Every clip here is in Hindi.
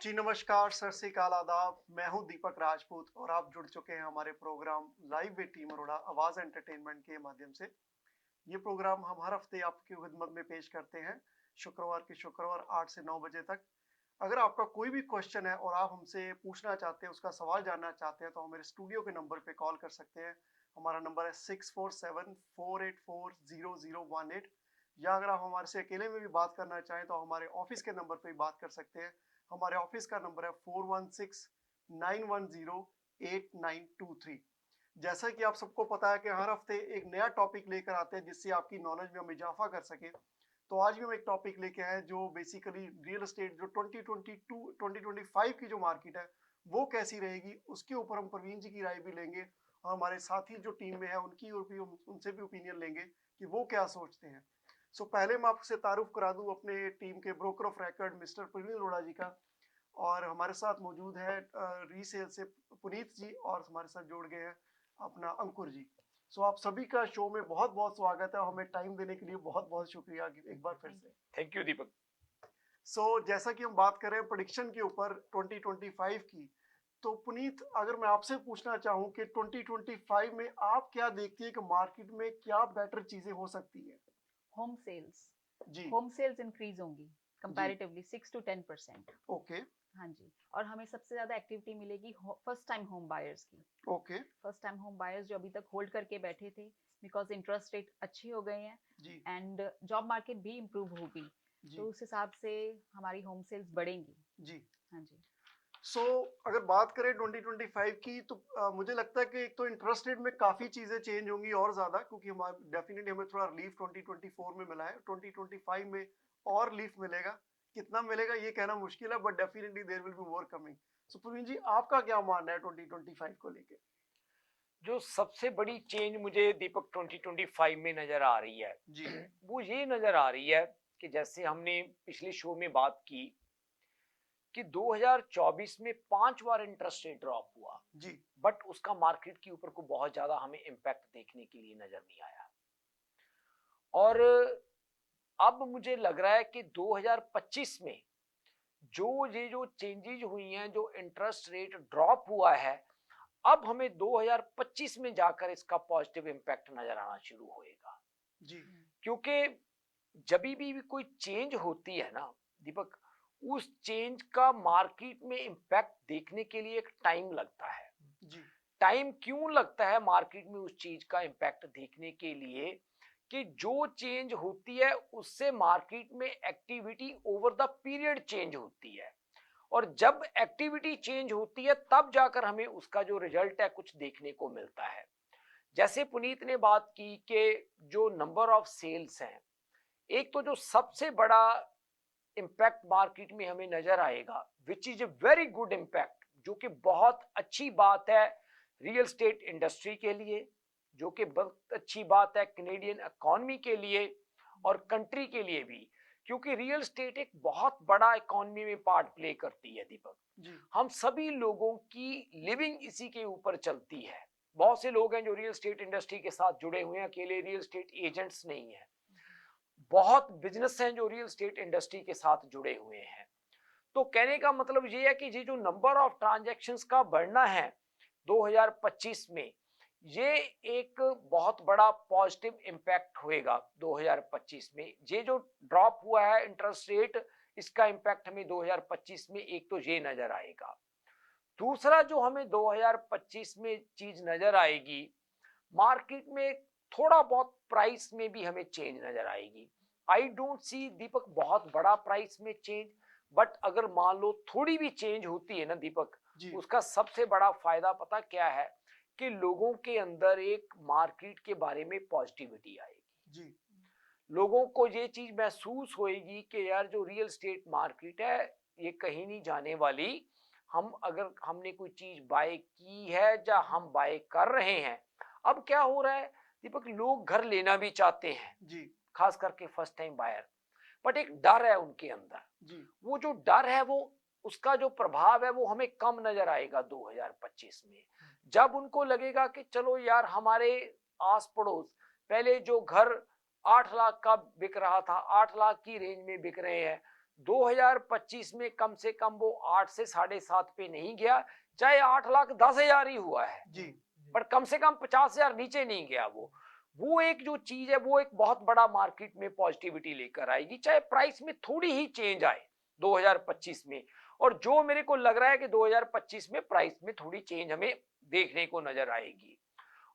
जी नमस्कार, सत श्री अकाल, आदाब। मैं हूं दीपक राजपूत और आप जुड़ चुके हैं हमारे programme live with team Arora Awaaz entertainment के माध्यम से। ये प्रोग्राम हम हर हफ्ते आपकी खिदमत में पेश करते हैं, शुक्रवार की शुक्रवार 8 से 9 बजे तक। अगर आपका कोई भी क्वेश्चन है और आप हमसे पूछना चाहते हैं, उसका सवाल जानना चाहते हैं, तो हमारे स्टूडियो के नंबर पे कॉल कर सकते हैं। हमारा नंबर है 6474840018। या अगर आप हमारे से अकेले में भी बात करना चाहें तो हमारे ऑफिस के नंबर पे भी बात कर सकते हैं। हमारे ऑफिस का नंबर है 4169108923। जैसा कि आप सबको पता है कि हर हफ्ते एक नया टॉपिक लेकर आते हैं जिससे आपकी नॉलेज में हम इजाफा कर सके। तो आज भी हम एक टॉपिक लेके आए हैं जो बेसिकली रियल एस्टेट जो 2022 2025 की जो मार्केट है वो कैसी रहेगी, उसके ऊपर हम प्रवीण जी की राय भी लेंगे और हमारे साथी जो टीम में है उनकी और भी उनसे भी ओपिनियन लेंगे कि वो क्या सोचते हैं। पहले मैं आपसे तारुफ करा दूं अपने टीम के broker of record mister Praveen Arora ji का। और हमारे साथ मौजूद है रीसेल से पुनीत जी और हमारे साथ जोड़ गए हैं अपना अंकुर जी। आप सभी का शो में बहुत बहुत स्वागत है। हमें टाइम देने के लिए बहुत बहुत शुक्रिया एक बार फिर से। थैंक यू दीपक। जैसा कि हम बात कर रहे हैं प्रेडिक्शन के ऊपर 2025 की, तो पुनीत अगर मैं आपसे पूछना चाहूं कि 2025 में आप क्या देखती है कि मार्केट में क्या बेटर चीजें हो सकती है। होम सेल्स जी होम सेल्स इंक्रीज होंगी जी। Comparatively 6 to 10%। ओके हाँ जी, और हमें सबसे ज्यादा एक्टिविटी मिलेगी फर्स्ट टाइम होम बायर्स की। Okay. First time home buyers जो अभी तक होल्ड करके बैठे थे, बिकॉज इंटरेस्ट रेट अच्छे हो गए हैं जी एंड जॉब मार्केट भी इम्प्रूव होगी, जी तो उस हिसाब से हमारी होम सेल्स बढ़ेंगी। जी। हाँ जी। सो अगर बात करें 2025 की तो मुझे लगता है कि एक तो इंटरेस्ट रेट में काफ़ी चीज़ें चेंज होंगी और ज़्यादा, क्योंकि हमारे डेफिनेटली हमें थोड़ा रिलीफ 2024 में मिला है। 2025 में और रिलीफ मिलेगा, कितना मिलेगा ये कहना मुश्किल है, but definitely there will be more coming. So Praveen ji, आपका क्या मानना है 2025 को लेके। जो सबसे बड़ी चेंज मुझे दीपक 2025 में नजर आ रही है जी वो ये नजर आ रही है कि जैसे हमने पिछले शो में बात की कि 2024 में 5 बार इंटरेस्ट रेट ड्रॉप हुआ, जी बट उसका मार्केट के ऊपर को बहुत ज्यादा हमें इम्पैक्ट देखने के लिए नजर नहीं आया। और अब मुझे लग रहा है कि 2025 में जो चेंजेज हुई हैं, जो इंटरेस्ट रेट ड्रॉप हुआ है, अब हमें 2025 में जाकर इसका पॉजिटिव इम्पैक्ट नजर आना शुरू होएगा। जी क्योंकि जब भी कोई चेंज होती है ना दीपक, उस चेंज का मार्केट में इम्पैक्ट देखने के लिए एक टाइम लगता है। जी टाइम क्यों लगता है मार्केट में उस चीज का इम्पैक्ट देखने के लिए? कि जो चेंज होती है उससे मार्केट में activity over the period change होती है, और जब एक्टिविटी चेंज होती है तब जाकर हमें उसका जो रिजल्ट है कुछ देखने को मिलता है। जैसे पुनीत ने बात की कि जो नंबर ऑफ सेल्स हैं, एक तो जो सबसे बड़ा इम्पैक्ट मार्केट में हमें नजर आएगा, which is a very good impact, जो कि बहुत अच्छी बात है रियल स्टेट इंडस्ट्री के लिए, जो कि बहुत अच्छी बात है कनेडियन इकोनॉमी के लिए और कंट्री के लिए भी, क्योंकि रियल स्टेट एक बहुत बड़ा इकोनॉमी में पार्ट प्ले करती है दीपक। जी हम सभी लोगों की लिविंग इसी के ऊपर चलती है। बहुत से लोग हैं जो रियल स्टेट इंडस्ट्री के साथ जुड़े हुए हैं, अकेले रियल स्टेट एजेंट्स नहीं है। बहुत बिजनेस हैं जो रियल स्टेट इंडस्ट्री के साथ जुड़े हुए हैं। तो कहने का मतलब ये है कि ये जो नंबर ऑफ ट्रांजैक्शंस का बढ़ना है 2025 में, ये एक बहुत बड़ा पॉजिटिव इम्पैक्ट होएगा 2025 में। ये जो ड्रॉप हुआ है इंटरेस्ट रेट, इसका इम्पैक्ट हमें 2025 में एक तो ये नजर आएगा। दूसरा जो हमें 2025 में चीज नजर आएगी, मार्केट में थोड़ा बहुत प्राइस में भी हमें चेंज नजर आएगी। आई डोंट सी दीपक बहुत बड़ा प्राइस में चेंज, बट अगर मान लो थोड़ी भी चेंज होती है ना दीपक, जी उसका सबसे बड़ा फायदा पता क्या है? कि लोगों के अंदर एक मार्केट के बारे में पॉजिटिविटी आएगी। जी लोगों को ये चीज महसूस होएगी कि यार जो रियल स्टेट मार्केट है ये कहीं नहीं जाने वाली। हम अगर हमने कोई चीज बाय की है या हम बाय कर रहे हैं, अब क्या हो रहा है दीपक, लोग घर लेना भी चाहते हैं, जी खास करके फर्स्ट टाइम बायर, बट एक डर है उनके अंदर। जी वो जो डर है, वो उसका जो प्रभाव है वो हमें कम नजर आएगा 2025 में। जब उनको लगेगा कि चलो यार हमारे आस पड़ोस पहले जो घर 8 लाख का बिक रहा था, 8 लाख की रेंज में बिक रहे हैं, 2025 में कम से कम वो 8 से 7.5 पे नहीं गया, चाहे 8,10,000 ही हुआ है, जी पर कम से कम 50,000 नीचे नहीं गया। वो एक जो चीज है वो एक बहुत बड़ा मार्केट में पॉजिटिविटी लेकर आएगी, चाहे प्राइस में थोड़ी ही चेंज आए 2025 में। और जो मेरे को लग रहा है कि 2025 में प्राइस में थोड़ी चेंज हमें देखने को नजर आएगी।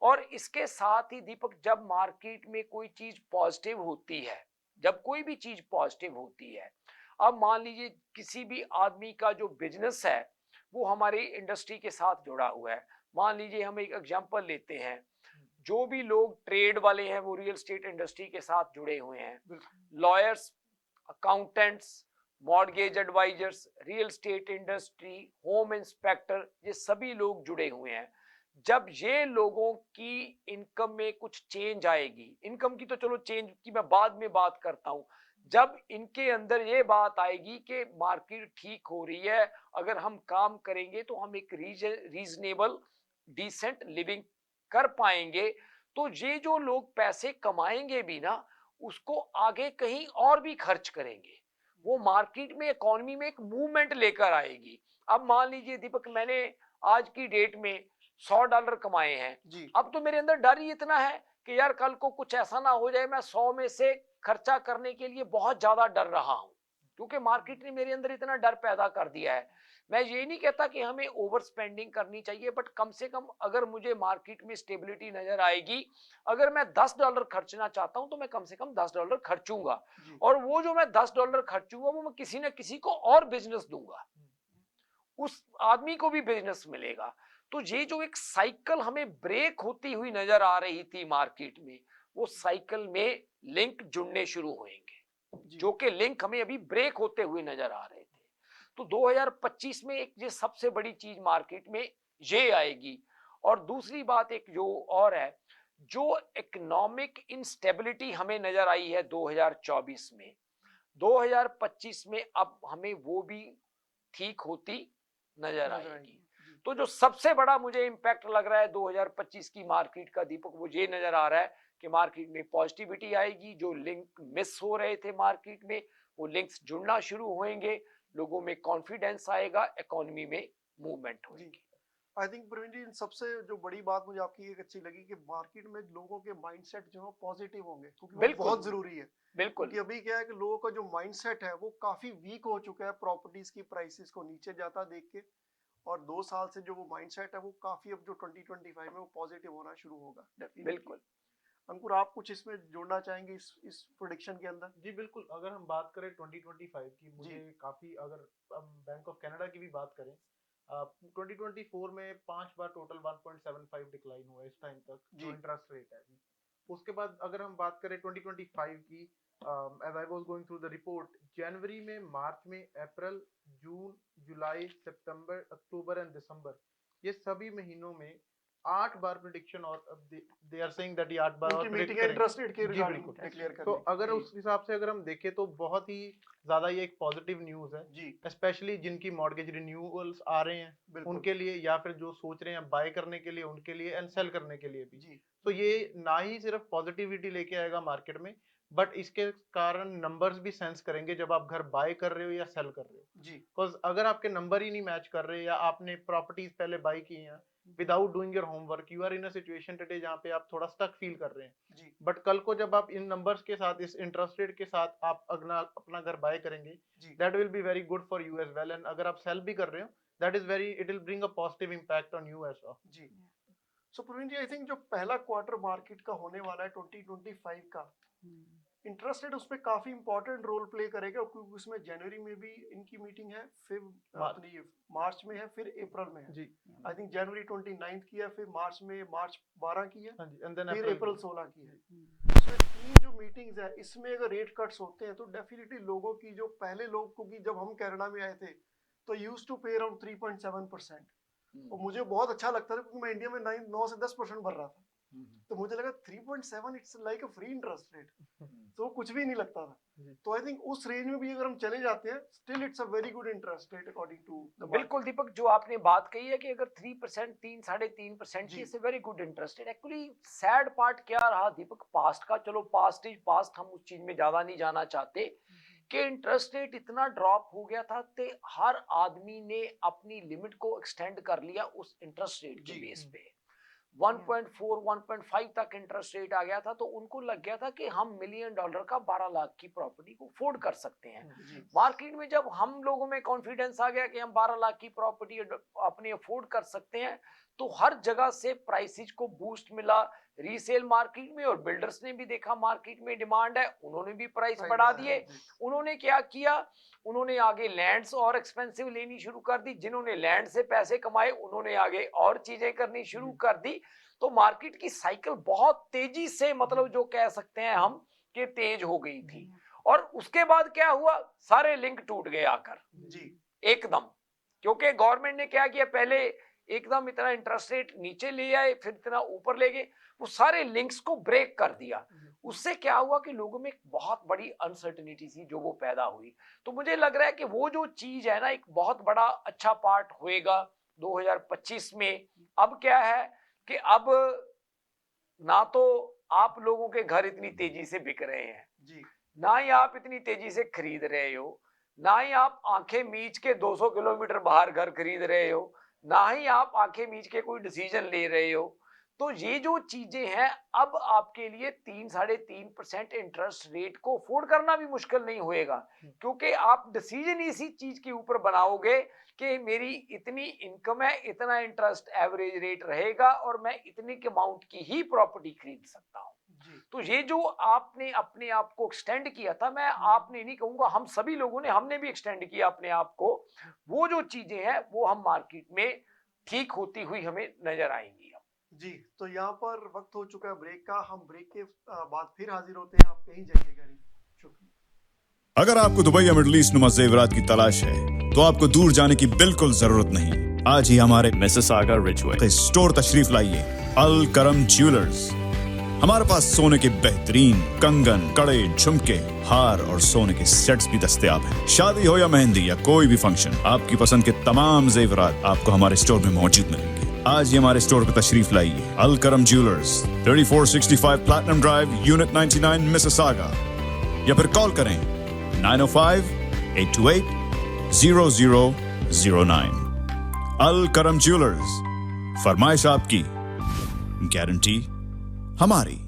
और इसके साथ ही दीपक, जब मार्केट में कोई चीज पॉजिटिव होती है, जब कोई भी चीज पॉजिटिव होती है, अब मान लीजिए किसी भी आदमी का जो बिजनेस है वो हमारी इंडस्ट्री के साथ जुड़ा हुआ है। मान लीजिए हम एक एग्जांपल लेते हैं, जो भी लोग ट्रेड वाले हैं वो रियल एस्टेट इंडस्ट्री के साथ जुड़े हुए हैं, lawyers, accountants, mortgage advisers, real estate industry, home inspector, ये सभी लोग जुड़े हुए हैं। जब ये लोगों की इनकम में कुछ चेंज आएगी, इनकम की तो चलो चेंज की मैं बाद में बात करता हूं, जब इनके अंदर ये बात आएगी कि मार्केट ठीक हो रही है, अगर हम काम करेंगे तो हम एक रीजनेबल डिसेंट लिविंग कर पाएंगे, तो ये जो लोग पैसे कमाएंगे भी ना, उसको आगे कहीं और भी खर्च करेंगे। वो मार्केट में, इकोनॉमी में एक मूवमेंट लेकर आएगी। अब मान लीजिए दीपक, मैंने आज की डेट में $100 कमाए हैं जी अब तो मेरे अंदर डर ही इतना है कि यार कल को कुछ ऐसा ना हो जाए मैं 100 में से खर्चा करने के लिए बहुत ज्यादा डर रहा हूं, क्योंकि मार्केट ने मेरे अंदर इतना डर पैदा कर दिया है। मैं ये नहीं कहता कि हमें ओवर स्पेंडिंग करनी चाहिए, बट कम से कम अगर मुझे मार्केट में स्टेबिलिटी नजर आएगी, अगर मैं $10 खर्चना चाहता हूं तो मैं कम से कम $10 खर्चूंगा, और वो जो मैं $10 खर्चूंगा वो मैं किसी न किसी को और बिजनेस दूंगा, उस आदमी को भी बिजनेस मिलेगा। तो ये जो एक साइकिल हमें ब्रेक होती हुई नजर आ रही थी मार्केट में, वो साइकिल में लिंक जुड़ने शुरू होंगे, जो कि लिंक हमें अभी ब्रेक होते हुए नजर आ रहे थे। तो 2025 में एक ये सबसे बड़ी चीज मार्केट में ये आएगी। और दूसरी बात एक जो और है, जो इकोनॉमिक इंस्टेबिलिटी हमें नजर आई है 2024 में, 2025 में अब हमें वो भी ठीक होती नजर आएगी। तो जो सबसे बड़ा मुझे इंपैक्ट लग रहा है 2025 की मार्केट का दीपक, वो ये नजर आ रहा है कि मार्केट में पॉजिटिविटी आएगी, जो लिंक मिस हो रहे थे मार्केट में वो लिंक्स जुड़ना शुरू होंगे, लोगों में कॉन्फिडेंस आएगा, इकोनॉमी में मूवमेंट होगी। आई थिंक प्रवीण जी, सबसे जो बड़ी बात मुझे आपकी एक अच्छी लगी कि मार्केट में लोगों के माइंडसेट जो है पॉजिटिव होंगे, क्योंकि वो बहुत जरूरी है। बिल्कुल, क्योंकि अभी क्या है कि लोगों का जो माइंडसेट है वो काफी वीक हो चुका है प्रॉपर्टीज की प्राइसेस को नीचे जाता देख के, और 2 साल से जो वो माइंडसेट है वो काफी अब जो 2025 में वो पॉजिटिव होना शुरू होगा बिल्कुल। अंकुर, आप कुछ इसमें जोड़ना चाहेंगे इस प्रेडिक्शन के अंदर? जी बिल्कुल, अगर हम बात करें 2025 की, मुझे काफी, अगर हम बैंक ऑफ कनाडा की भी बात करें, 2024 में 5 बार टोटल 1.75 डिक्लाइन हुआ इस टाइम तक जो इंटरेस्ट रेट है। उसके बाद अगर हम बात करें 2025 की, as I was going through the report, जनवरी में, मार्च में, अप्रैल, जून, जुलाई, सितंबर, अक्टूबर एंड दिसंबर, ये सभी महीनों में 8 बार प्रेडिक्शन, और दे आर सेइंग दैट ये 8 बार और मीटिंग इंटरेस्ट रेट के रिगार्डिंग डिक्लेयर करने। तो अगर उस हिसाब से अगर हम देखें तो बहुत ही ज्यादा ये एक पॉजिटिव न्यूज है जी, स्पेशली जिनकी मॉर्गेज रिन्यूअल्स आ रहे हैं उनके लिए, या फिर जो सोच रहे हैं बाय करने के लिए उनके लिए, एंड सेल करने के लिए भी जी। तो ये ना ही सिर्फ पॉजिटिविटी लेके आएगा मार्केट में, बट इसके कारण नंबर्स भी सेंस करेंगे जब आप घर बाय कर रहे हो या सेल कर रहे हो। जी, बिकॉज अगर आपके नंबर ही नहीं मैच कर रहे, या आपने प्रॉपर्टीज पहले बाय की हैं without doing your homework, you are in a situation today जहाँ पे आप थोड़ा स्टक फील कर रहे हैं। जी, बट कल को जब आप इन नंबर्स के साथ, इस इंटरेस्ट रेट के साथ आप अपना घर बाय करेंगे, that will be very good for you as well, and अगर आप सेल भी कर रहे हो that is very, it will bring a positive impact on you as well. जी। सो प्रवीण जी, आई थिंक जो पहला क्वार्टर मार्केट का होने वाला है 2025 का, इंटरेस्ट रेट उसमें काफी इंपॉर्टेंट रोल प्ले करेगा, क्योंकि उसमें जनवरी में भी इनकी मीटिंग है, फिर अपनी मार्च में है, फिर अप्रैल में है। जी, आई थिंक जनवरी 29 की है, फिर मार्च में मार्च 12 की है, एंड देन फिर अप्रैल 16 की है। हम्म। इसमें 3 जो मीटिंग्स है, इसमें अगर रेट कट्स होते हैं तो डेफिनेटली लोगों की, जो पहले लोग, क्योंकि जब हम कनाडा में आए थे तो यूज टू पे अराउंड 3.7%, और मुझे बहुत अच्छा लगता था क्योंकि मैं इंडिया में 9 से 10% भर रहा था, तो मुझे लगा 3.7 it's like a free interest rate, तो कुछ भी नहीं लगता था। तो आई थिंक उस रेंज में भी अगर हम चले जाते हैं, still it's a very good interest rate according to the. बिल्कुल दीपक, जो आपने बात कही है कि अगर 3%, 3-3.5% की, it's a very good interest rate. Actually sad part क्या रहा दीपक पास्ट का, चलो पास्ट इज पास्ट, हम उस चीज में ज्यादा नहीं जाना चाहते, कि इंटरेस्ट रेट इतना ड्रॉप हो गया था कि हर आदमी ने अपनी लिमिट को एक्सटेंड कर लिया उस इंटरेस्ट रेट के जी, बेस पे। 1.4 1.5 तक इंटरेस्ट रेट आ गया था, तो उनको लग गया था कि हम $1 मिलियन का 12 लाख की प्रॉपर्टी को अफोर्ड कर सकते हैं। जी, मार्केट में जब हम लोगों में कॉन्फिडेंस आ गया कि हम 12 लाख की प्रॉपर्टी अपनी अफोर्ड कर सकते हैं, तो हर जगह से प्राइसेज को बूस्ट मिला रीसेल मार्केट में, और बिल्डर्स ने भी देखा मार्केट में डिमांड है, उन्होंने भी प्राइस सही बढ़ा बात है, दिए। जी, उन्होंने क्या किया, उन्होंने आगे लैंड्स और एक्सपेंसिव लेनी शुरू कर दी। जिन्होंने लैंड से पैसे कमाए उन्होंने आगे और चीजें करनी शुरू कर दी। तो मार्केट की साइकिल बहुत तेजी से, मतलब जो कह सकते हैं हम कि तेज हो गई थी। और उसके बाद क्या हुआ, सारे लिंक टूट गए आकर जी, एकदम, क्योंकि गवर्नमेंट ने क्या किया, पहले एकदम इतना इंटरेस्ट रेट नीचे ले आए, फिर इतना ऊपर ले गए, वो सारे लिंक्स को ब्रेक कर दिया। उससे क्या हुआ कि लोगों में एक बहुत बड़ी अनसर्टेनिटी थी जो वो पैदा हुई। तो मुझे लग रहा है कि वो जो चीज है ना, एक बहुत बड़ा अच्छा पार्ट होएगा 2025 में। अब क्या है कि अब ना तो आप लोगों के घर इतनी तेजी से बिक रहे हैं, जी, ना ही आप इतनी तेजी से खरीद रहे हो, ना ही आप आंखें मीच के 200 किलोमीटर बाहर घर खरीद रहे हो, ना ही आप आंखें मीच के कोई डिसीजन ले रहे हो। तो ये जो चीजें हैं, अब आपके लिए 3-3.5% इंटरेस्ट रेट को अफोर्ड करना भी मुश्किल नहीं होएगा, क्योंकि आप डिसीजन इसी चीज के ऊपर बनाओगे कि मेरी इतनी इनकम है, इतना इंटरेस्ट एवरेज रेट रहेगा और मैं इतने के अमाउंट की ही प्रॉपर्टी खरीद सकता हूँ। जी, तो ये जो आपने अपने आप को एक्सटेंड किया था, मैं आपने नहीं कहूंगा, हम सभी लोगों ने, हमने भी एक्सटेंड किया अपने आप को। वो जो चीजें हैं वो हम मार्केट में ठीक होती हुई हमें नजर आएंगी। जी। तो यहाँ पर वक्त हो चुका है ब्रेक का। हम ब्रेक के बाद फिर हाजिर होते हैं। आप कहीं जाइएगा नहीं। शुक्रिया। अगर आपको दुबई या मिडिल ईस्ट नुमा जेवरात की तलाश है, तो आपको दूर जाने की बिल्कुल जरूरत नहीं। आज ही हमारे मिसिसागा रिचवे स्टोर तशरीफ लाइए, अल करम ज्वेलर्स। हमारे पास सोने के बेहतरीन कंगन, कड़े, झुमके, हार और सोने के सेट्स भी दस्तयाब हैं। शादी हो या मेहंदी या कोई भी फंक्शन, आपकी पसंद के तमाम जेवरात आपको हमारे स्टोर में मौजूद मिलेंगे। आज ही हमारे स्टोर पर तशरीफ लाइए, अल करम jewellers, 3465 platinum drive, unit 99, Mississauga, या फिर कॉल करें 905-828-0009। अल करम ज्वेलर्स, फरमाइश आपकी, गारंटी हमारी।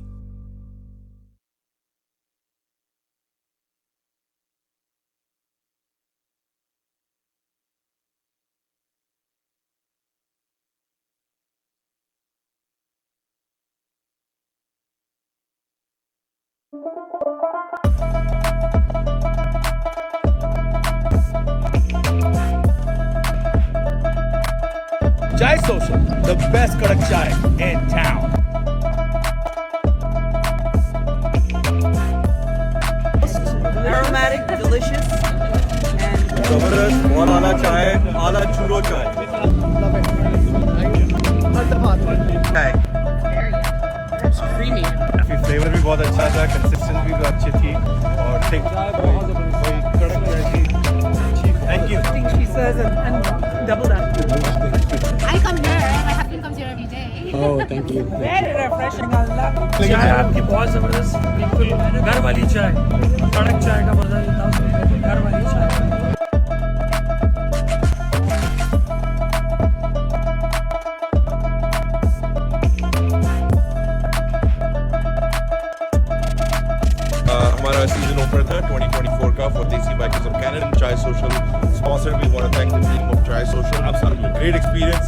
Chai Social, the best kadak chai in town. Aromatic, delicious, and जबरदस्त बहुत आला चाय, आला चूरो चाय। it's creamy. फ्लेवर भी बहुत अच्छा था, कंसिस्टेंसी भी अच्छी थी, और थिक कोई कड़क जैसी। Thank you. I think she says and double that. I come here. My husband comes here every day. Very refreshing. I love it. चाय आपकी बहुत जबरदस्त, बिल्कुल घर वाली चाय, कड़क चाय का मजा लेता हूँ, घर वाली चाय। हमारा सीजन ऑफर था 2024 का for Desi bikers of Canada. Chai social sponsor, we want to thank the team of Chai social. Great experience,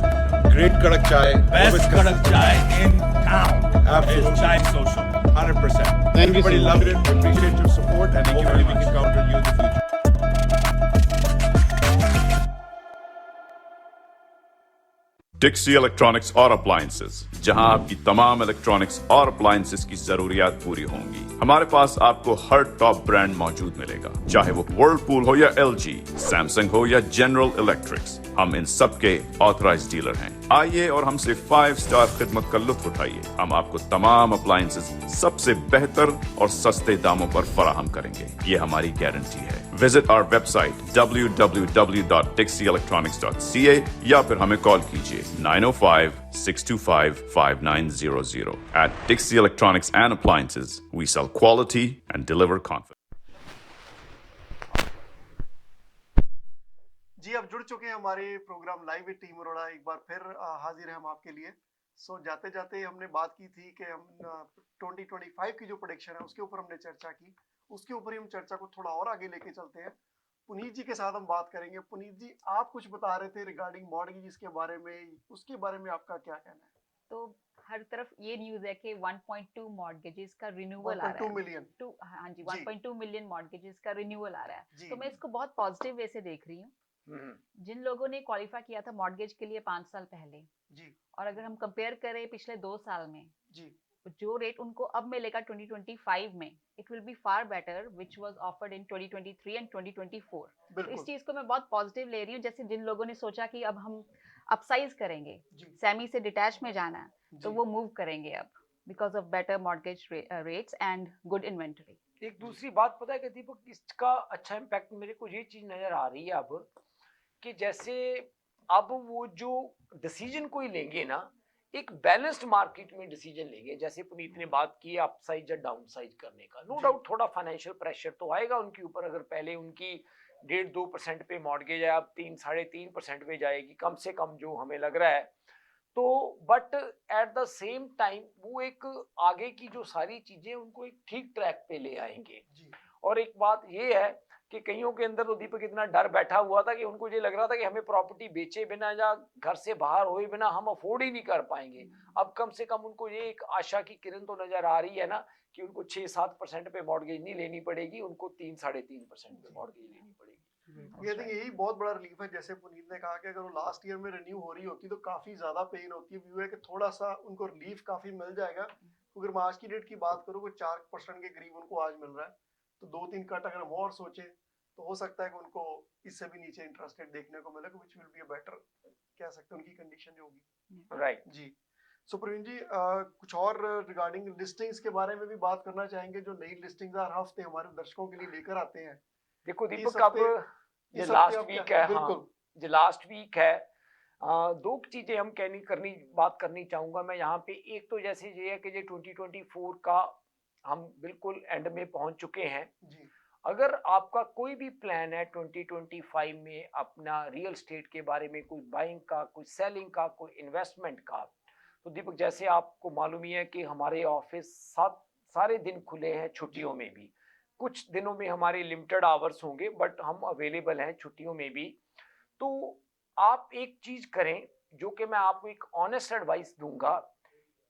great कड़क chai, Best kadak chai in town. Absolutely. Is Chai Social. 100%. Everybody loved it. We appreciate your support, and hopefully we can count on you in the future. Dixie electronics और अप्लायंसेस, जहां आपकी तमाम इलेक्ट्रॉनिक्स और अप्लायंसेस की जरूरियात पूरी होंगी। हमारे पास आपको हर टॉप ब्रांड मौजूद मिलेगा, चाहे वो वर्लपूल हो या एलजी, सैमसंग हो या जनरल इलेक्ट्रिक्स। हम इन सब के ऑथराइज्ड डीलर हैं। आइए और हमसे 5 स्टार खिदमत का लुत्फ उठाइए। हम आपको तमाम अप्लायंसेस सबसे बेहतर और सस्ते दामों पर फराहम करेंगे, ये हमारी गारंटी है। विजिट आवर वेबसाइट www.dixieelectronics.ca या फिर हमें कॉल कीजिए 905-625-5900. At Dixie Electronics and Appliances, we sell quality and deliver confidence. जुड़ चुके हैं हमारे programme live with team Arora. एक बार फिर हाजिर हैं हम आपके लिए। जाते जाते हमने बात की थी कि हम 2025 की जो प्रोडिक्शन है उसके ऊपर हमने चर्चा की। उसके ऊपर ही हम चर्चा को थोड़ा और आगे लेके चलते हैं। पुनीत जी के साथ हम बात करेंगे। पुनीत जी, आप कुछ बता रहे थे रिगार्डिंग मॉर्गेजेस के बारे में, उसके बारे में आपका क्या कहना है? तो हर तरफ ये न्यूज़ है कि 1.2 मॉर्गेजेस का रिन्यूअल आ रहा 1.2 है। मिलियन। हाँ जी, जी। 1.2 मिलियन मॉर्गेजेस का रिन्यूअल आ रहा है। जी। तो मैं इसको बहुत पॉजिटिव वे से देख रही हूँ। जिन लोगों ने क्वालिफाई किया था मॉर्गेज के लिए 5 साल पहले, जी और अगर हम कंपेयर करें पिछले 2 साल में, जी जो रेट उनको अब मिलेगा 2025 में, it will B far better which was offered in 2023 and 2024। तो इस बिल्कुल। चीज को मैं बहुत पॉजिटिव ले रही हूँ। जैसे जिन लोगों ने सोचा कि अब हम अपसाइज करेंगे, जी सेमी से डिटैच में जाना है, तो जी। वो मूव करेंगे अब because of better mortgage rates and good inventory. एक दूसरी बात पता है कि दीपक, इसका अच्छा इम्पैक्ट मेरे को ये चीज नजर आ रही है अब कि जैसे अब वो जो डिसीजन कोई लेंगे ना, एक बैलेंस्ड मार्केट में डिसीजन लेंगे। जैसे पुनीत ने बात की अपसाइज या डाउनसाइज करने का, नो जी। डाउट थोड़ा फाइनेंशियल प्रेशर तो आएगा उनके ऊपर। अगर पहले उनकी 1.5-2% पे मॉर्गेज है, अब 3-3.5% पे जाएगी कम से कम, जो हमें लग रहा है। तो but at the same time वो एक आगे की जो सारी चीजें उनको एक ठीक ट्रैक पे ले आएंगे। जी और एक बात ये है कि कईयों के अंदर तो दीपक इतना डर बैठा हुआ था कि उनको ये लग रहा था कि हमें प्रॉपर्टी बेचे बिना या घर से बाहर हुए बिना हम अफोर्ड ही नहीं कर पाएंगे। अब कम से कम उनको ये एक आशा की किरण तो नजर आ रही है ना कि उनको 6-7% पे मॉर्गेज नहीं लेनी पड़ेगी, उनको 3-3.5% पे मॉर्गेज लेनी पड़ेगी। ये देखिए, यही बहुत बड़ा रिलीफ है। जैसे पुनीत ने कहा कि अगर वो लास्ट ईयर में रिन्यू हो रही होती तो काफी ज्यादा पेन होती है। व्यू है कि थोड़ा सा उनको रिलीफ काफी मिल जाएगा। अगर मैं आज की डेट की बात करूँ, कोई 4% के करीब उनको आज मिल रहा है, तो 2-3 कट अगर हम और सोचे तो हो सकता है कि उनको इससे भी नीचे इंटरेस्ट रेट देखने को मिलेगा, which will be a better, कह सकते हैं उनकी कंडीशन जो होगी। राइट जी। सो प्रवीण जी, कुछ और रिगार्डिंग लिस्टिंग्स के बारे में भी बात करना चाहेंगे, जो नई लिस्टिंग्स हर हफ्ते हमारे दर्शकों के लिए लेकर आते हैं। देखो इस दीपक, अब हफ्ते ये इस लास्ट हफ्ते आप वीक क्या- है, हाँ बिल्कुल। जो लास्ट वीक है, दो चीजें हम बात करनी चाहूंगा मैं यहाँ पे। एक तो जैसे ये है कि ये 2024 का हम बिल्कुल एंड में पहुंच चुके हैं। जी अगर आपका कोई भी प्लान है 2025 में अपना रियल स्टेट के बारे में, कोई बाइंग का, कोई सेलिंग का, कोई इन्वेस्टमेंट का, तो दीपक जैसे आपको मालूम ही है कि हमारे ऑफिस सारे दिन खुले हैं, छुट्टियों में भी। कुछ दिनों में हमारे लिमिटेड आवर्स होंगे, बट हम अवेलेबल हैं छुट्टियों में भी। तो आप एक चीज करें, जो कि मैं आपको एक ऑनेस्ट एडवाइस दूंगा,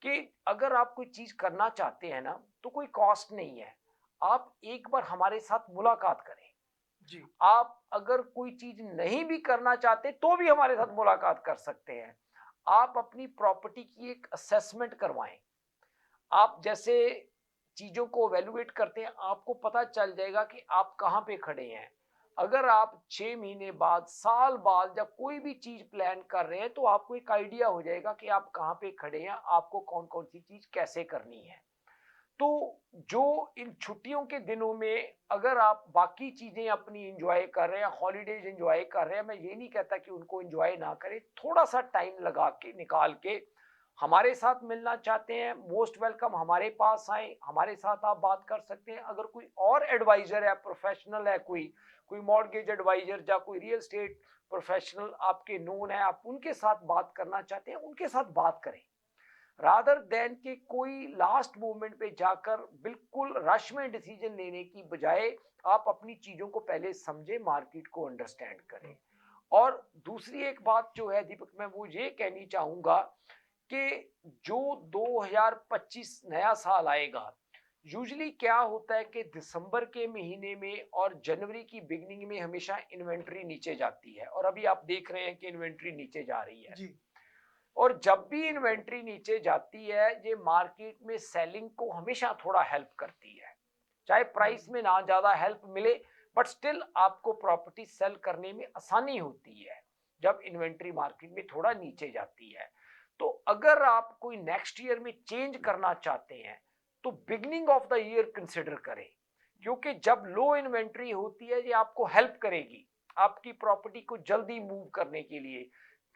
कि अगर आप कोई चीज करना चाहते हैं ना, तो कोई कॉस्ट नहीं है। आप एक बार हमारे साथ मुलाकात करें। जी आप अगर कोई चीज नहीं भी करना चाहते तो भी हमारे साथ मुलाकात कर सकते हैं। आप अपनी प्रॉपर्टी की एक असेसमेंट करवाएं। आप जैसे चीजों को एवेल्युएट करते हैं, आपको पता चल जाएगा कि आप कहाँ पे खड़े हैं। अगर आप 6 महीने बाद, साल बाद जब कोई भी चीज प्लान कर रहे हैं, तो आपको एक आइडिया हो जाएगा कि आप कहाँ पे खड़े हैं, आपको कौन कौन सी चीज कैसे करनी है। तो जो इन छुट्टियों के दिनों में अगर आप बाकी चीजें अपनी एंजॉय कर रहे हैं, हॉलीडेज एंजॉय कर रहे हैं, मैं ये नहीं कहता कि उनको एंजॉय ना करें, थोड़ा सा टाइम लगा के निकाल के हमारे साथ मिलना चाहते हैं, मोस्ट वेलकम, हमारे पास आए, हमारे साथ आप बात कर सकते हैं। अगर कोई और एडवाइजर है, प्रोफेशनल है, कोई मॉर्गेज एडवाइजर या कोई रियल एस्टेट प्रोफेशनल आपके नोन है, आप उनके साथ बात करना चाहते हैं, उनके साथ बात करें। रादर देन कि कोई लास्ट मोमेंट पे जाकर बिल्कुल रश में डिसीजन लेने की बजाय आप अपनी चीजों को पहले समझें, मार्केट को अंडरस्टैंड करें। और दूसरी एक बात जो है दीपक, मैं वो ये कहनी चाहूंगा कि जो 2025 नया साल आएगा, यूजुअली क्या होता है कि दिसंबर के महीने में और जनवरी की बिगनिंग में हमेशा इन्वेंट्री नीचे जाती है, और अभी आप देख रहे हैं कि इन्वेंट्री नीचे जा रही है। जी और जब भी इन्वेंट्री नीचे जाती है, ये मार्केट में सेलिंग को हमेशा थोड़ा हेल्प करती है। चाहे प्राइस में ना ज्यादा हेल्प मिले, बट स्टिल आपको प्रॉपर्टी सेल करने में आसानी होती है जब इन्वेंट्री मार्केट में थोड़ा नीचे जाती है। तो अगर आप कोई नेक्स्ट ईयर में चेंज करना चाहते हैं, तो beginning of the year consider करें, क्योंकि जब लो इन्वेंट्री होती है, ये आपको हेल्प करेगी आपकी प्रॉपर्टी को जल्दी मूव करने के लिए।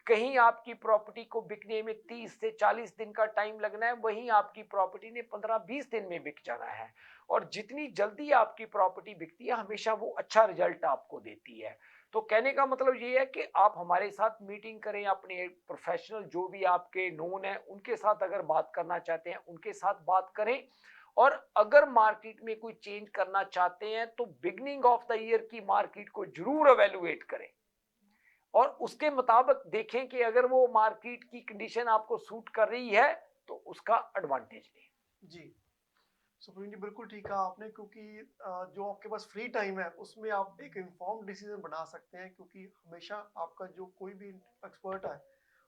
कहीं आपकी प्रॉपर्टी को बिकने में 30 से 40 दिन का टाइम लगना है, वहीं आपकी प्रॉपर्टी ने 15-20 दिन में बिक जाना है। और जितनी जल्दी आपकी प्रॉपर्टी बिकती है, हमेशा वो अच्छा रिजल्ट आपको देती है। तो कहने का मतलब ये है कि आप हमारे साथ मीटिंग करें, अपने प्रोफेशनल जो भी आपके नोन है उनके साथ अगर बात करना चाहते हैं उनके साथ बात करें, और अगर मार्केट में कोई चेंज करना चाहते हैं तो बिगनिंग ऑफ द ईयर की मार्केट को जरूर एवेलुएट करें और उसके मुताबिक देखें कि अगर वो मार्केट की कंडीशन आपको सूट कर रही है तो उसका एडवांटेज लें। जी सुप्रीम जी, बिल्कुल ठीक कहा आपने, क्योंकि जो आपके पास फ्री टाइम है उसमें आप एक इन्फॉर्म्ड डिसीजन बना सकते हैं, क्योंकि हमेशा आपका जो कोई भी एक्सपर्ट है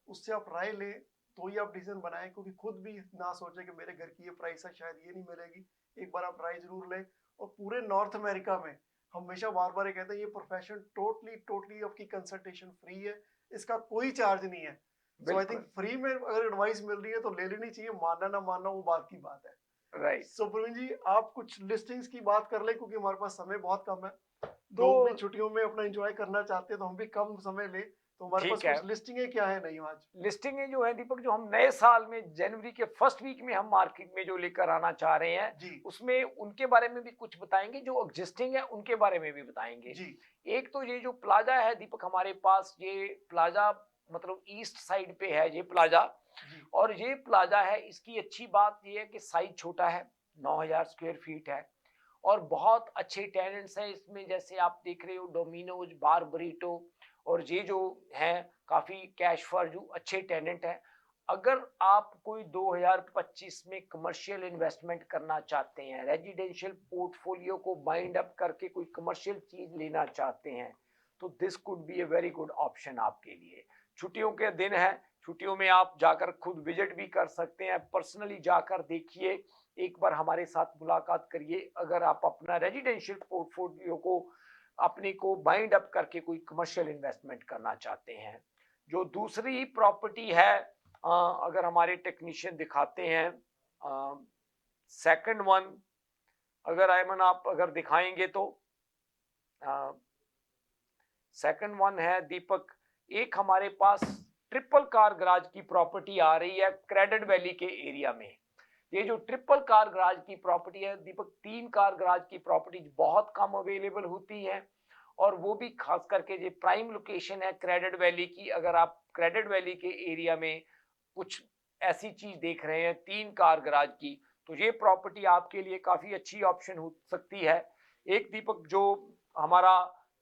उससे आप राय लें तो ही आप डिसीजन बनाएं, क्योंकि खुद भी ना सोचें कि मेरे घर की ये प्राइस है शायद ये नहीं मिलेगी। एक बार आप राय जरूर लें। और पूरे नॉर्थ अमेरिका में हमेशा बार बार ये कहते हैं ये प्रोफेशन टोटली आपकी कंसल्टेशन फ्री है, इसका कोई चार्ज नहीं है। सो आई थिंक फ्री में अगर एडवाइस मिल रही है तो ले लेनी चाहिए, मानना ना मानना वो बात की बात है। राइट। सो प्रवीण जी, आप कुछ लिस्टिंग्स की बात कर ले, क्योंकि हमारे पास समय बहुत कम है। तो लोग भी छुट्टियों में अपना एंजॉय करना चाहते हैं तो हम भी कम समय ले, तो हमारे पास ठीक है। कुछ लिस्टिंगें क्या है नहीं आज? लिस्टिंगें जो है दीपक, जो हम नए साल में जनवरी के फर्स्ट वीक में हम मार्केट में जो लेकर आना चाह रहे हैं जी उसमें उनके बारे में भी कुछ बताएंगे, जो एग्जिस्टिंग है उनके बारे में भी बताएंगे। जी एक तो ये जो प्लाजा है दीपक हमारे पास, ये प्लाजा मतलब ईस्ट साइड पे है ये प्लाजा, जी और ये प्लाजा है, इसकी अच्छी बात ये है कि साइज छोटा है, 9000 स्क्वायर फीट है और बहुत अच्छे टेनेंट्स हैं इसमें, जैसे आप देख रहे हो डोमिनोज, बार बरीटो, और ये जो हैं काफी कैश फॉर जो अच्छे टेनेंट हैं। अगर आप कोई 2025 में कमर्शियल इन्वेस्टमेंट करना चाहते हैं, रेजिडेंशियल पोर्टफोलियो को बाइंड अप करके कोई कमर्शियल चीज लेना चाहते हैं, तो this could be a very good option आपके लिए। छुट्टियों के दिन है, छुट्टियों में आप जाकर खुद विजिट भी कर सकते हैं, पर्सनली जाकर देखिए, एक बार हमारे साथ मुलाकात करिए। अगर आप अपना रेजिडेंशियल पोर्टफोलियो को अपने को बाइंड अप करके कोई कमर्शियल इन्वेस्टमेंट करना चाहते हैं। जो दूसरी प्रॉपर्टी है, अगर हमारे टेक्नीशियन दिखाते हैं सेकंड वन, अगर आयमन आप अगर दिखाएंगे तो सेकंड वन है दीपक, एक हमारे पास ट्रिपल कार गराज की प्रॉपर्टी आ रही है क्रेडिट वैली के एरिया में। ये जो ट्रिपल कार गराज की प्रॉपर्टी है दीपक, 3 कार गराज की प्रॉपर्टी बहुत कम अवेलेबल होती है, और वो भी खास करके ये प्राइम लोकेशन है क्रेडिट वैली की। अगर आप क्रेडिट वैली के एरिया में कुछ ऐसी चीज देख रहे हैं 3 कार गराज की, तो ये प्रॉपर्टी आपके लिए काफी अच्छी ऑप्शन हो सकती है। एक दीपक जो हमारा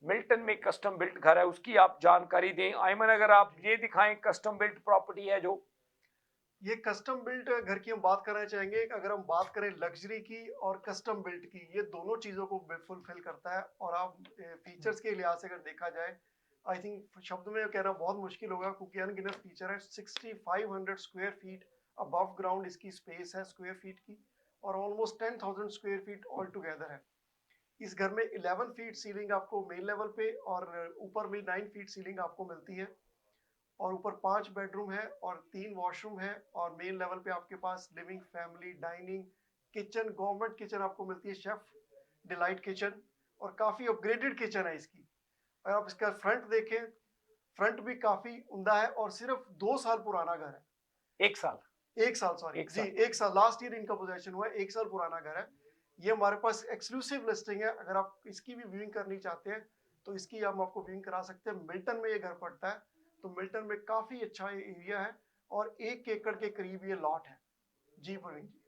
मिल्टन में कस्टम बिल्ट घर है उसकी आप जानकारी दें। आयमन अगर आप ये दिखाएं, कस्टम बिल्ट प्रॉपर्टी है जो ये कस्टम बिल्ट घर की हम बात करना चाहेंगे। अगर हम बात करें लग्जरी की और कस्टम बिल्ट की, ये दोनों चीज़ों को फुलफिल करता है। और आप फीचर्स के लिहाज से अगर देखा जाए, आई थिंक शब्द में कहना बहुत मुश्किल होगा, क्योंकि अनगिनत फीचर है। 6500 स्क्वायर फीट अबव ग्राउंड इसकी स्पेस है स्क्वायर फीट की, और almost 10,000 square feet all together है। इस घर में 11 फीट सीलिंग आपको मेन लेवल पे और ऊपर भी 9 फीट सीलिंग आपको मिलती है, और ऊपर 5 बेडरूम है और 3 वॉशरूम है, और मेन लेवल पे आपके पास living, family, dining, kitchen, government kitchen आपको मिलती है, शेफ डिलाइट किचन, और काफ़ी अपग्रेडेड किचन है इसकी। अगर आप इसका फ्रंट देखें, फ्रंट भी काफ़ी उम्दा है, और सिर्फ 2 साल पुराना घर है। 1 साल, 1 साल सॉरी एक जी, साल। 1 साल, लास्ट ईयर इनका पोजेशन हुआ है, 1 साल पुराना घर है। ये हमारे पास एक्सक्लूसिव लिस्टिंग है। अगर आप इसकी भी व्यूइंग करनी चाहते हैं तो इसकी हम आपको व्यूइंग करा सकते हैं। मिल्टन में ये घर पड़ता है, तो मिल्टन में काफी अच्छा ये एरिया है, और 1 एकड़ के करीब ये लॉट है। जी प्रवीण जी,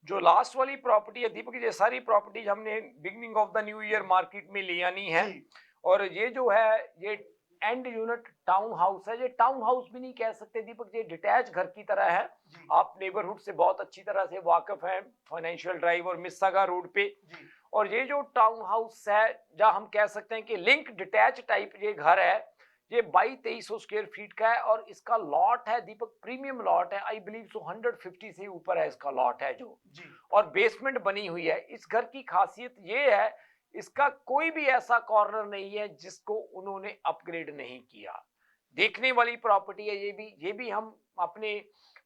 जो लास्ट वाली प्रॉपर्टी है दीपक, ये सारी प्रॉपर्टीज हमने beginning of the new year market में ले आनी है। जी और ये जो है ये एंड यूनिट टाउन हाउस है। ये टाउन हाउस भी नहीं कह सकते दीपक, ये डिटैच घर की तरह है। जी आप नेबरहुड से बहुत अच्छी तरह से वाकिफ हैं, फाइनेंशियल ड्राइव और मिस्सागा रोड पे। जी और ये जो टाउन हाउस है, जहाँ हम कह सकते हैं कि लिंक डिटैच टाइप ये घर है, ये 2200 स्क्वायर फीट का है, और इसका लॉट है दीपक प्रीमियम लॉट है। आई बिलीव सो 150 से ऊपर है इसका लॉट है जो, जी और बेसमेंट बनी हुई है। इस घर की खासियत ये है, इसका कोई भी ऐसा कॉर्नर नहीं है जिसको उन्होंने अपग्रेड नहीं किया। देखने वाली प्रॉपर्टी है ये भी हम अपने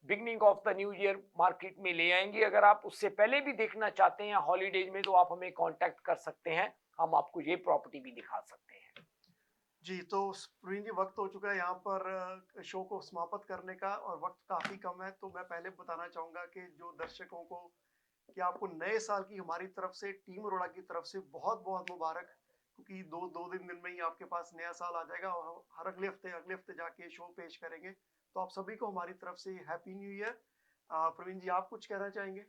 beginning of the new year market में ले आएंगे। अगर आप उससे पहले भी देखना चाहते हैं हॉलीडेज में, तो आप हमें कांटेक्ट कर सकते हैं, हम आपको ये प्रॉपर्टी भी दिखा सकते हैं। जी, तो प्रवीण जी, वक्त हो चुका है यहाँ पर शो को समाप्त करने का, और वक्त काफ़ी कम है। तो मैं पहले बताना चाहूँगा कि जो दर्शकों को कि आपको नए साल की हमारी तरफ से, टीम अरोड़ा की तरफ से बहुत बहुत मुबारक, क्योंकि दो दिन में ही आपके पास नया साल आ जाएगा और हम हर अगले हफ्ते जाके शो पेश करेंगे। तो आप सभी को हमारी तरफ से हैप्पी न्यू ईयर। प्रवीण जी, आप कुछ कहना चाहेंगे?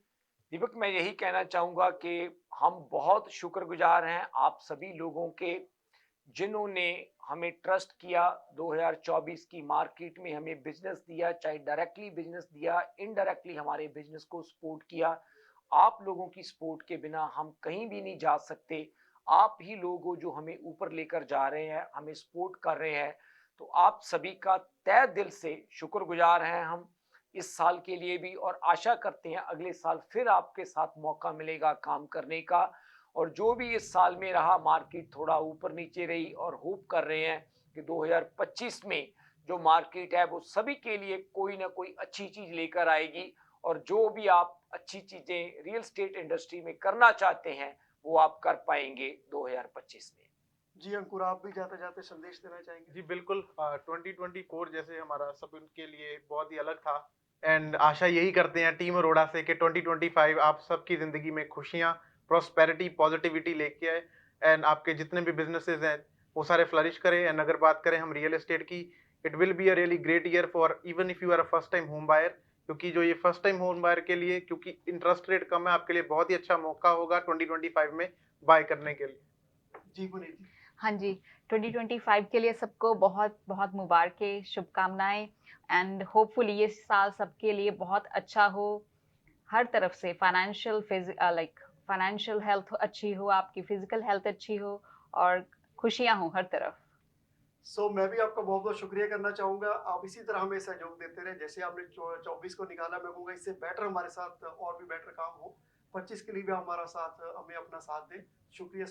दीपक, मैं यही कहना चाहूंगा कि हम बहुत शुक्रगुजार हैं आप सभी लोगों के, जिन्होंने हमें ट्रस्ट किया, 2024 की मार्केट में हमें बिजनेस दिया, चाहे डायरेक्टली बिजनेस दिया, इनडायरेक्टली हमारे बिजनेस को सपोर्ट किया। आप लोगों की सपोर्ट के बिना हम कहीं भी नहीं जा सकते। आप ही लोग हो जो हमें ऊपर लेकर जा रहे हैं, हमें सपोर्ट कर रहे हैं। तो आप सभी का तहे दिल से शुक्रगुजार हैं हम इस साल के लिए भी, और आशा करते हैं अगले साल फिर आपके साथ मौका मिलेगा काम करने का। और जो भी इस साल में रहा, मार्केट थोड़ा ऊपर नीचे रही, और होप कर रहे हैं कि 2025 में जो मार्केट है वो सभी के लिए कोई ना कोई अच्छी चीज लेकर आएगी। और जो भी आप अच्छी चीजें रियल एस्टेट इंडस्ट्री में करना चाहते हैं वो आप कर पाएंगे 2025 में। जी अंकुर, आप भी जाते जाते संदेश देना चाहेंगे? जी बिल्कुल, 2024 जैसे हमारा सब के लिए बहुत ही अलग था, एंड आशा यही करते हैं टीम अरोड़ा से कि 2025 आप सबकी ज़िंदगी में खुशियाँ, प्रॉस्पेरिटी, पॉजिटिविटी लेके आए, एंड आपके जितने भी बिजनेसेस हैं वो सारे फ्लरिश करें। एंड अगर बात करें हम रियल एस्टेट की, it will be a really great year for even if you are a first time home buyer, क्योंकि जो ये फर्स्ट टाइम होम बायर के लिए, क्योंकि इंटरेस्ट रेट कम है, आपके लिए बहुत ही अच्छा मौका होगा 2025 में बाय करने के लिए। जी पुनीत जी। हाँ जी, 2025 के लिए सबको बहुत बहुत मुबारकें, शुभकामनाएं, एंड होपफुली ये साल सबके लिए बहुत अच्छा हो, हर तरफ से फाइनेंशियल फाइनेंशियल हेल्थ अच्छी हो, आपकी फिजिकल हेल्थ अच्छी हो, और खुशियां हो हर तरफ। सो मैं भी आपका बहुत बहुत शुक्रिया करना चाहूंगा। आप इसी तरह हमें सहयोग देते रहे, जैसे आपने 24 को निकाला, मैं कहूँगा इससे बेटर हमारे साथ और भी बेटर काम हो, 25 के लिए भी हमारा साथ, हमें अपना साथ दें। शुक्रिया।